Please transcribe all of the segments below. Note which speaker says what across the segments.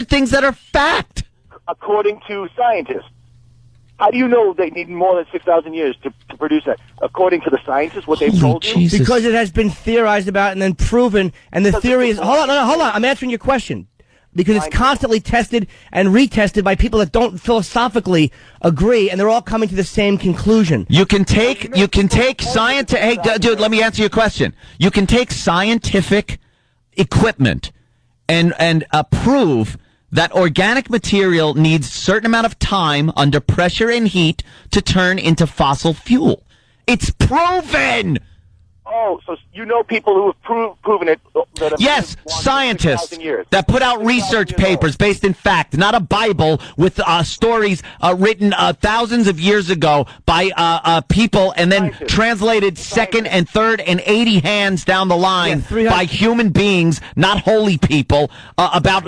Speaker 1: things that are fact.
Speaker 2: According to scientists. How do you know they need more than 6,000 years to produce that? According to the scientists, what they've told you?
Speaker 3: Jesus. Because it has been theorized about and then proven, and the theory is... Hold on. I'm answering your question. Because it's constantly tested and retested by people that don't philosophically agree, and they're all coming to the same conclusion.
Speaker 1: You can take scientific... Hey, dude, let me answer your question. You can take scientific equipment and prove that organic material needs a certain amount of time under pressure and heat to turn into fossil fuel. It's proven!
Speaker 2: Oh, so you know people who have proven it. That have
Speaker 1: yes, scientists that put out research papers based in fact, not a Bible with stories written thousands of years ago by people and then translated second and third and 80 hands down the line by human beings, not holy people, about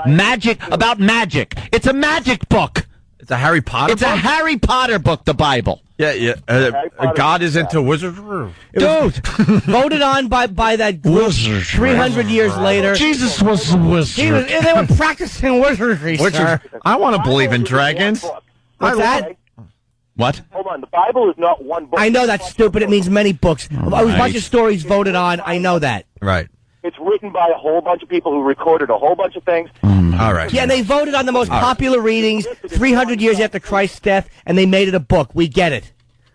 Speaker 1: magic. About magic. It's a magic book.
Speaker 4: It's a Harry Potter book?
Speaker 1: It's a Harry Potter book, the Bible.
Speaker 4: Yeah. God is into wizardry.
Speaker 3: Dude, voted on by that group 300 years later.
Speaker 4: Jesus was a wizard.
Speaker 3: They were practicing wizardry, sir.
Speaker 4: I want to believe in dragons.
Speaker 3: What's that?
Speaker 1: What?
Speaker 2: Hold on. The Bible is not one book.
Speaker 3: I know that's stupid. It means many books. A bunch of stories voted on. I know that.
Speaker 4: Right.
Speaker 2: It's written by a whole bunch of people who recorded a whole bunch of things.
Speaker 4: All right.
Speaker 3: Yeah, and they voted on the most popular readings 300 years after Christ's death, and they made it a book. We get it.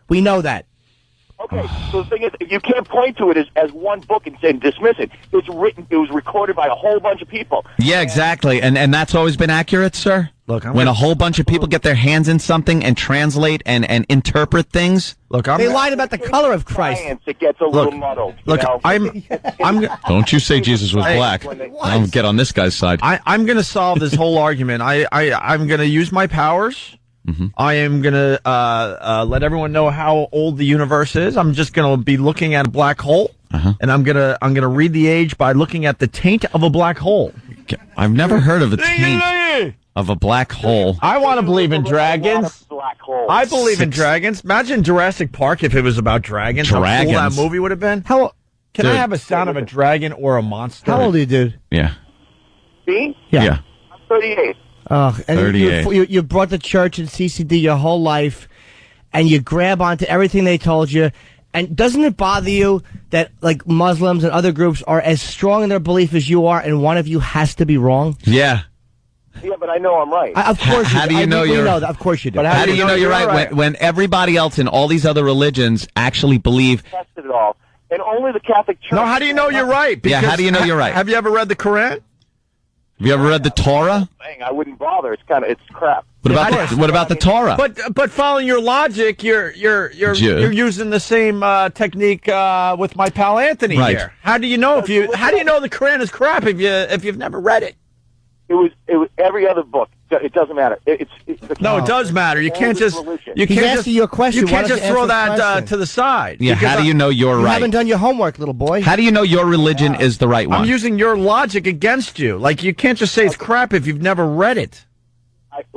Speaker 3: We know that.
Speaker 2: Okay, so the thing is, you can't point to it as one book and dismiss it. It's written, it was recorded by a whole bunch of people.
Speaker 1: Yeah, exactly. And that's always been accurate, sir?
Speaker 4: Look,
Speaker 1: when a whole bunch of people get their hands in something and translate and interpret things.
Speaker 4: Look,
Speaker 3: they lied about the color of Christ.
Speaker 2: Science, it gets a little muddled.
Speaker 4: Look, I'm.
Speaker 1: Don't you say Jesus was black. I'll get on this guy's side.
Speaker 4: I'm going to solve this whole argument. I'm going to use my powers. Mm-hmm. I am going to let everyone know how old the universe is. I'm just going to be looking at a black hole, and I'm going to read the age by looking at the taint of a black hole.
Speaker 1: I've never heard of a taint of a black hole.
Speaker 4: I want to believe in dragons. I believe in dragons. Imagine Jurassic Park if it was about dragons. How cool that movie would have been. Can I have a sound of a dragon or a monster?
Speaker 3: How old are you, dude?
Speaker 1: Yeah.
Speaker 2: Me?
Speaker 1: Yeah.
Speaker 2: I'm 38.
Speaker 3: Oh, and you brought the church and CCD your whole life, and you grab onto everything they told you. And doesn't it bother you that, like, Muslims and other groups are as strong in their belief as you are, and one of you has to be wrong?
Speaker 1: Yeah.
Speaker 2: Yeah, but I know I'm right.
Speaker 3: Of course you do.
Speaker 1: How do you know you're right?
Speaker 3: Of course you do.
Speaker 1: But how do you know you're right when everybody else in all these other religions actually believe...
Speaker 2: Tested it all. And only the Catholic Church...
Speaker 4: No, how do you know you're right?
Speaker 1: Because how do you know you're right?
Speaker 4: Have you ever read the Quran?
Speaker 1: Have you ever read the Torah?
Speaker 2: I wouldn't bother. It's crap.
Speaker 1: What about the Torah?
Speaker 4: But following your logic, you're using the same technique with my pal Anthony here. How do you know the Quran is crap if you've never read it?
Speaker 2: It was every other book. It doesn't matter. It
Speaker 4: does matter. You can't just
Speaker 3: your question.
Speaker 4: You can't just throw that to the side.
Speaker 1: Yeah. How do you know you're right?
Speaker 3: You haven't done your homework, little boy.
Speaker 1: How do you know your religion is the right one?
Speaker 4: I'm using your logic against you. Like, you can't just say it's crap if you've never read it.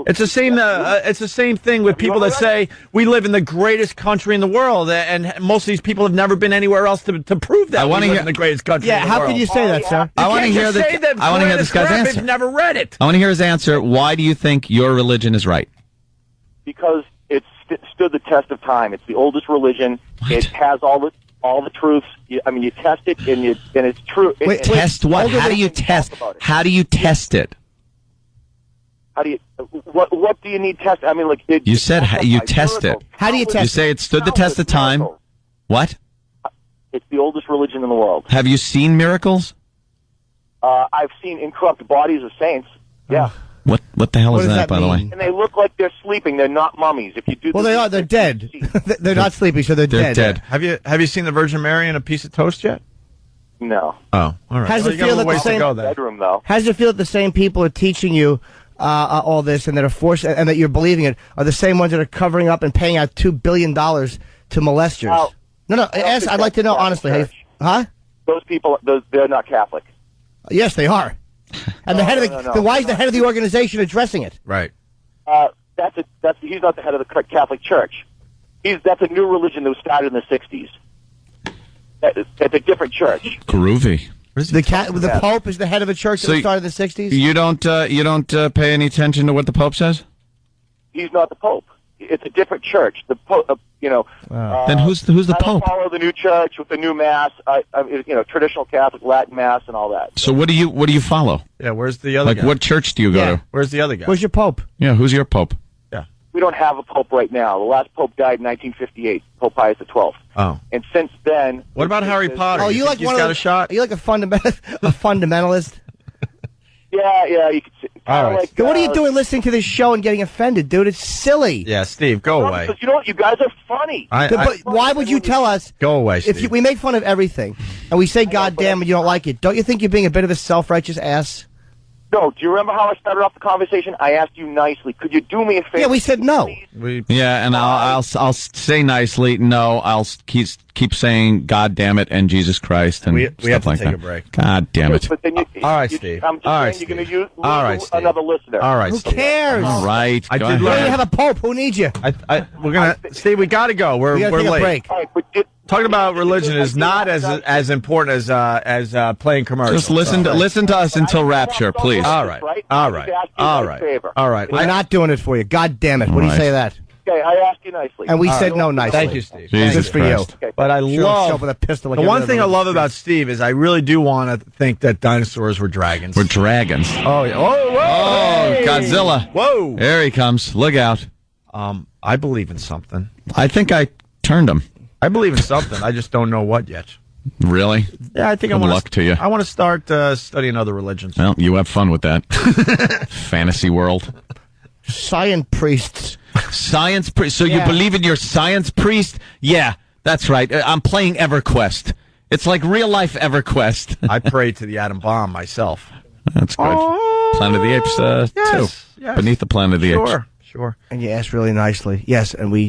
Speaker 4: It's the same. It's the same thing with people that say we live in the greatest country in the world, and most of these people have never been anywhere else to prove that. I want to hear the greatest country.
Speaker 3: Yeah,
Speaker 4: in the world.
Speaker 3: how can you say that, sir?
Speaker 1: I want to hear this guy's answer.
Speaker 4: If you've never read it.
Speaker 1: I want to hear his answer. Why do you think your religion is right?
Speaker 2: Because it's stood the test of time. It's the oldest religion. What? It has all the truths. You test it, and it's true.
Speaker 1: Test what? How do you test? How do you test it?
Speaker 2: How do you? What do you need test?
Speaker 1: You said you test it.
Speaker 3: How do you test it?
Speaker 1: You say it stood the test of time. What?
Speaker 2: It's the oldest religion in the world.
Speaker 1: Have you seen miracles?
Speaker 2: I've seen incorrupt bodies of saints. Yeah.
Speaker 1: What the hell is that, by the way?
Speaker 2: And they look like they're sleeping. They're not mummies. If you do,
Speaker 3: well, they are. They're dead. They're not sleeping, so they're dead.
Speaker 4: Have you seen the Virgin Mary in a piece of toast yet?
Speaker 2: No.
Speaker 4: Oh, all right.
Speaker 3: How does it feel that the same
Speaker 2: bedroom though? How
Speaker 3: does it feel that the same people are teaching you all this, and that are forced, and that you're believing it, are the same ones that are covering up and paying out $2 billion to molesters? No. I'd like to know honestly. Hey, huh?
Speaker 2: Those people, they're not Catholic.
Speaker 3: Yes, they are. And the head of the why is the head of the organization addressing it?
Speaker 4: Right.
Speaker 2: He's not the head of the Catholic Church. That's a new religion that was started in the '60s. It's a different church.
Speaker 1: Groovy.
Speaker 3: The Pope is the head of a church that started in the 60s?
Speaker 5: You don't pay any attention to what the Pope says?
Speaker 2: He's not the Pope. It's a different church. The Pope,
Speaker 5: then who's the Pope?
Speaker 2: I follow the new church with the new mass. Traditional Catholic Latin mass and all that.
Speaker 5: So what do you follow?
Speaker 4: Yeah, where's the other guy?
Speaker 5: What church do you go to?
Speaker 4: Where's the other guy?
Speaker 3: Where's your Pope?
Speaker 5: Yeah, who's your Pope?
Speaker 4: Yeah.
Speaker 2: We don't have a Pope right now. The last Pope died in 1958, Pope Pius XII.
Speaker 4: Oh.
Speaker 2: And since then...
Speaker 4: What about Harry Potter?
Speaker 3: Oh, you like
Speaker 4: he's got a shot?
Speaker 3: Are you like a fundamentalist?
Speaker 2: Yeah, you could say.
Speaker 4: All right.
Speaker 2: Like,
Speaker 3: What are you doing listening to this show and getting offended, dude? It's silly.
Speaker 4: Yeah, Steve, go away.
Speaker 2: Because you know what? You guys are funny.
Speaker 3: But why would you tell us?
Speaker 4: Go away, Steve.
Speaker 3: If we make fun of everything and we say "God damn" and you don't like it, don't you think you're being a bit of a self-righteous ass?
Speaker 2: No. Do you remember how I started off the conversation? I asked you nicely. Could you do me a favor?
Speaker 3: Yeah, we said no.
Speaker 5: Yeah, and I'll say nicely, no. I'll keep saying God damn it and Jesus Christ and
Speaker 4: we
Speaker 5: stuff
Speaker 4: have to
Speaker 5: like
Speaker 4: take
Speaker 5: that.
Speaker 4: a break.
Speaker 5: God damn it.
Speaker 2: But then
Speaker 4: All right, Steve.
Speaker 2: I'm just
Speaker 4: All right,
Speaker 2: saying you're
Speaker 4: Steve.
Speaker 2: going to
Speaker 4: All right,
Speaker 2: lose
Speaker 4: Steve.
Speaker 2: another listener.
Speaker 4: All right,
Speaker 3: Who
Speaker 4: Steve.
Speaker 3: cares?
Speaker 5: All right.
Speaker 4: I
Speaker 5: go
Speaker 4: did
Speaker 5: ahead.
Speaker 3: We
Speaker 4: learn-
Speaker 3: don't even have a Pope. Who needs you?
Speaker 4: We're gonna, Steve. We got to go. We're
Speaker 3: We gotta take
Speaker 4: late.
Speaker 3: a break.
Speaker 2: All right, but
Speaker 4: Talking about religion is not as important as playing commercials.
Speaker 5: Just listen to us until rapture, please.
Speaker 4: All right. All right. All right. All right.
Speaker 3: We're not doing it for you. God damn it. What do you
Speaker 5: All
Speaker 3: say to
Speaker 5: right.
Speaker 3: that?
Speaker 2: Okay, I asked you nicely.
Speaker 3: And we said no nicely.
Speaker 4: Thank you, Steve.
Speaker 5: Jesus
Speaker 3: Good for
Speaker 5: Christ.
Speaker 3: you.
Speaker 4: But I
Speaker 3: Sure, show
Speaker 4: love
Speaker 3: up with a pistol like
Speaker 4: the
Speaker 3: every
Speaker 4: one
Speaker 3: other
Speaker 4: thing I love
Speaker 3: religion.
Speaker 4: about Steve is I really do want to think that dinosaurs were dragons.
Speaker 5: We're dragons.
Speaker 4: Oh, yeah. Oh, whoa,
Speaker 5: Oh,
Speaker 4: hey!
Speaker 5: Godzilla.
Speaker 4: Whoa.
Speaker 5: There he comes. Look out.
Speaker 4: I believe in something.
Speaker 5: I think I turned him.
Speaker 4: I believe in something. I just don't know what yet.
Speaker 5: Really?
Speaker 4: Yeah, I think I
Speaker 5: Good
Speaker 4: want
Speaker 5: luck to you.
Speaker 4: I want to start studying other religions.
Speaker 5: Well, you have fun with that. Fantasy world.
Speaker 3: Science priests.
Speaker 5: Science priest. So you
Speaker 3: Yeah.
Speaker 5: believe in your science priest? Yeah, that's right. I'm playing EverQuest. It's like real life EverQuest.
Speaker 4: I pray to the atom bomb myself.
Speaker 5: That's good. Planet of the Apes,
Speaker 4: yes,
Speaker 5: too.
Speaker 4: yes.
Speaker 5: Beneath the Planet of the Apes.
Speaker 4: Sure.
Speaker 3: And you asked really nicely. Yes, and we